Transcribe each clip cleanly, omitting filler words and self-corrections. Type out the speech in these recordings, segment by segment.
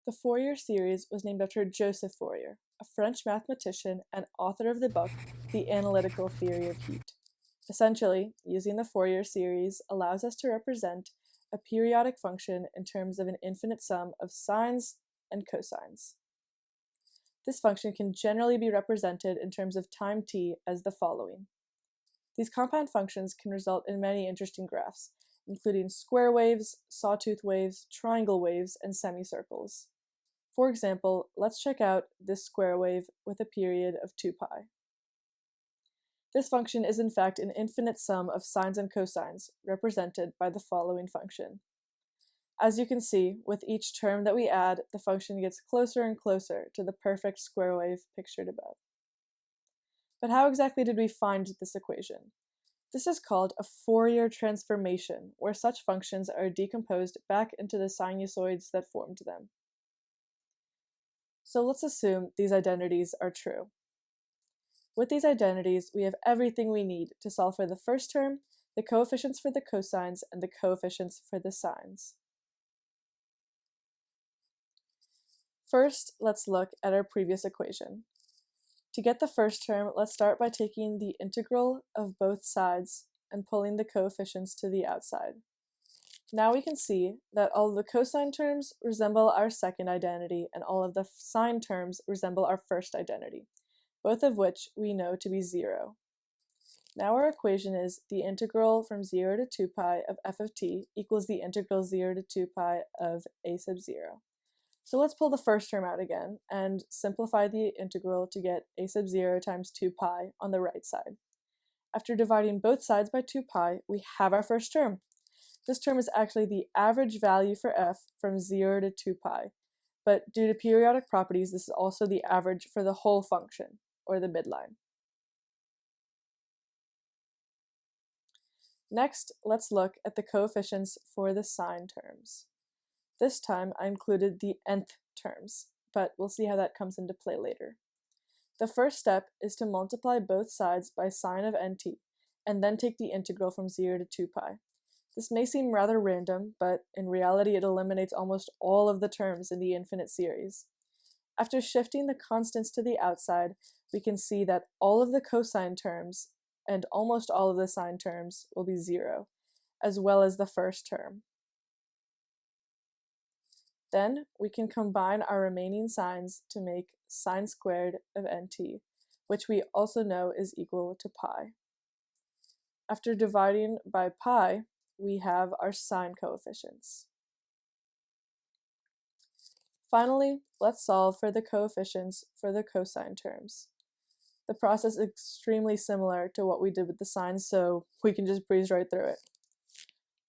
The Fourier series was named after Joseph Fourier, a French mathematician and author of the book The Analytical Theory of Heat. Essentially, using the Fourier series allows us to represent a periodic function in terms of an infinite sum of sines and cosines. This function can generally be represented in terms of time t as the following. These compound functions can result in many interesting graphs, including square waves, sawtooth waves, triangle waves, and semicircles. For example, let's check out this square wave with a period of 2 pi. This function is in fact an infinite sum of sines and cosines, represented by the following function. As you can see, with each term that we add, the function gets closer and closer to the perfect square wave pictured above. But how exactly did we find this equation? This is called a Fourier transformation, where such functions are decomposed back into the sinusoids that formed them. So let's assume these identities are true. With these identities, we have everything we need to solve for the first term, the coefficients for the cosines, and the coefficients for the sines. First, let's look at our previous equation. To get the first term, let's start by taking the integral of both sides and pulling the coefficients to the outside. Now we can see that all of the cosine terms resemble our second identity and all of the sine terms resemble our first identity, both of which we know to be 0. Now our equation is the integral from 0 to 2 pi of f of t equals the integral 0 to 2 pi of a sub 0. So let's pull the first term out again and simplify the integral to get a sub 0 times 2 pi on the right side. After dividing both sides by 2 pi, we have our first term. This term is actually the average value for f from 0 to 2 pi, but due to periodic properties, this is also the average for the whole function, or the midline. Next, let's look at the coefficients for the sine terms. This time I included the nth terms, but we'll see how that comes into play later. The first step is to multiply both sides by sine of nt, and then take the integral from 0 to 2 pi. This may seem rather random, but in reality it eliminates almost all of the terms in the infinite series. After shifting the constants to the outside, we can see that all of the cosine terms and almost all of the sine terms will be 0, as well as the first term. Then we can combine our remaining sines to make sine squared of nt, which we also know is equal to pi. After dividing by pi, we have our sine coefficients. Finally, let's solve for the coefficients for the cosine terms. The process is extremely similar to what we did with the sines, so we can just breeze right through it.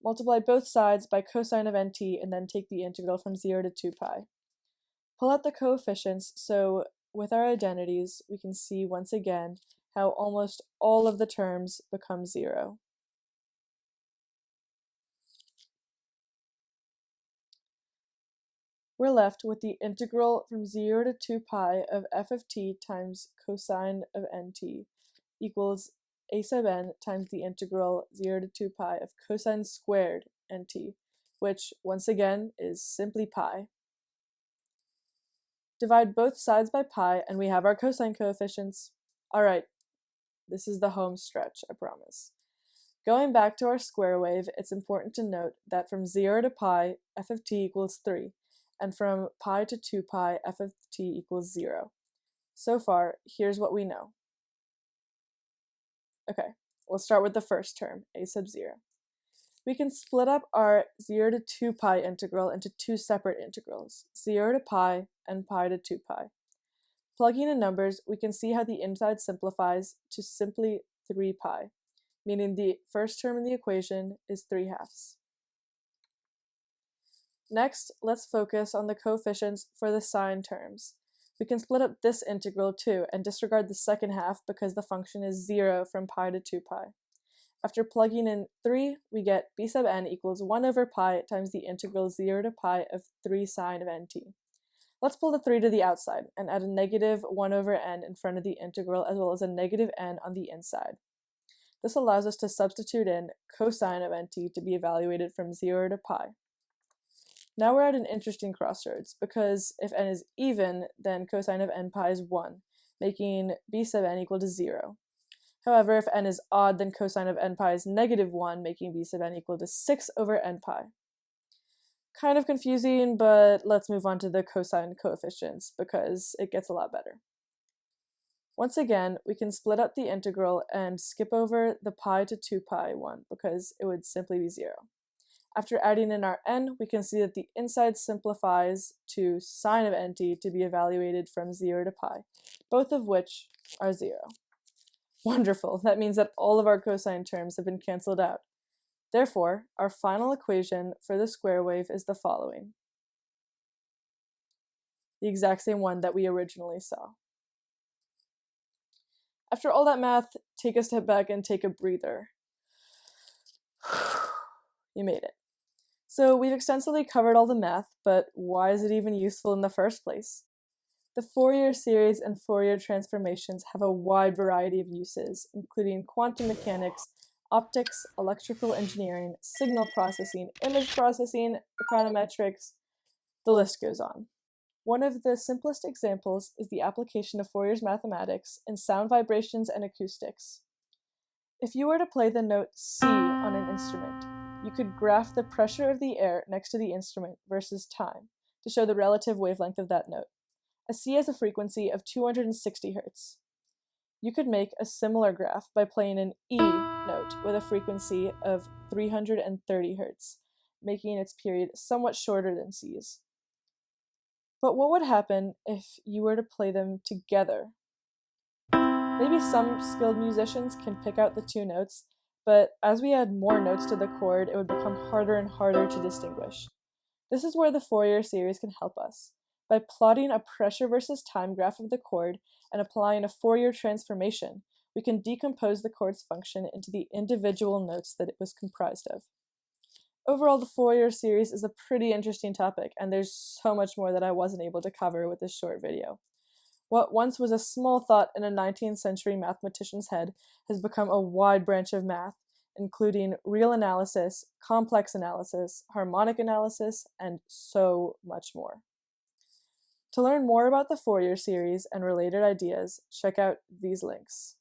Multiply both sides by cosine of nt and then take the integral from 0 to 2 pi. Pull out the coefficients, so with our identities, we can see once again how almost all of the terms become 0. We're left with the integral from 0 to 2 pi of f of t times cosine of nt equals a sub n times the integral 0 to 2 pi of cosine squared nt, which once again is simply pi. Divide both sides by pi and we have our cosine coefficients. Alright, this is the home stretch, I promise. Going back to our square wave, it's important to note that from 0 to pi, f of t equals 3, and from pi to 2 pi, f of t equals 0. So far, here's what we know. Okay, let's start with the first term, a sub 0. We can split up our 0 to 2 pi integral into two separate integrals, 0 to pi and pi to 2 pi. Plugging in numbers, we can see how the inside simplifies to simply 3 pi, meaning the first term in the equation is 3/2. Next, let's focus on the coefficients for the sine terms. We can split up this integral too and disregard the second half because the function is 0 from pi to 2 pi. After plugging in 3, we get b sub n equals 1 over pi times the integral 0 to pi of 3 sine of nt. Let's pull the 3 to the outside and add a negative 1 over n in front of the integral as well as a negative n on the inside. This allows us to substitute in cosine of nt to be evaluated from 0 to pi. Now we're at an interesting crossroads, because if n is even, then cosine of n pi is 1, making b sub n equal to 0. However, if n is odd, then cosine of n pi is negative 1, making b sub n equal to 6 over n pi. Kind of confusing, but let's move on to the cosine coefficients, because it gets a lot better. Once again, we can split up the integral and skip over the pi to 2 pi one, because it would simply be 0. After adding in our n, we can see that the inside simplifies to sine of nt to be evaluated from 0 to pi, both of which are 0. Wonderful, that means that all of our cosine terms have been cancelled out. Therefore, our final equation for the square wave is the following. The exact same one that we originally saw. After all that math, take a step back and take a breather. You made it. So we've extensively covered all the math, but why is it even useful in the first place? The Fourier series and Fourier transformations have a wide variety of uses, including quantum mechanics, optics, electrical engineering, signal processing, image processing, econometrics. The list goes on. One of the simplest examples is the application of Fourier's mathematics in sound vibrations and acoustics. If you were to play the note C on an instrument, you could graph the pressure of the air next to the instrument versus time to show the relative wavelength of that note. A C has a frequency of 260 Hz. You could make a similar graph by playing an E note with a frequency of 330 Hz, making its period somewhat shorter than C's. But what would happen if you were to play them together? Maybe some skilled musicians can pick out the two notes, but as we add more notes to the chord, it would become harder and harder to distinguish. This is where the Fourier series can help us. By plotting a pressure versus time graph of the chord and applying a Fourier transformation, we can decompose the chord's function into the individual notes that it was comprised of. Overall, the Fourier series is a pretty interesting topic, and there's so much more that I wasn't able to cover with this short video. What once was a small thought in a 19th century mathematician's head has become a wide branch of math, including real analysis, complex analysis, harmonic analysis, and so much more. To learn more about the Fourier series and related ideas, check out these links.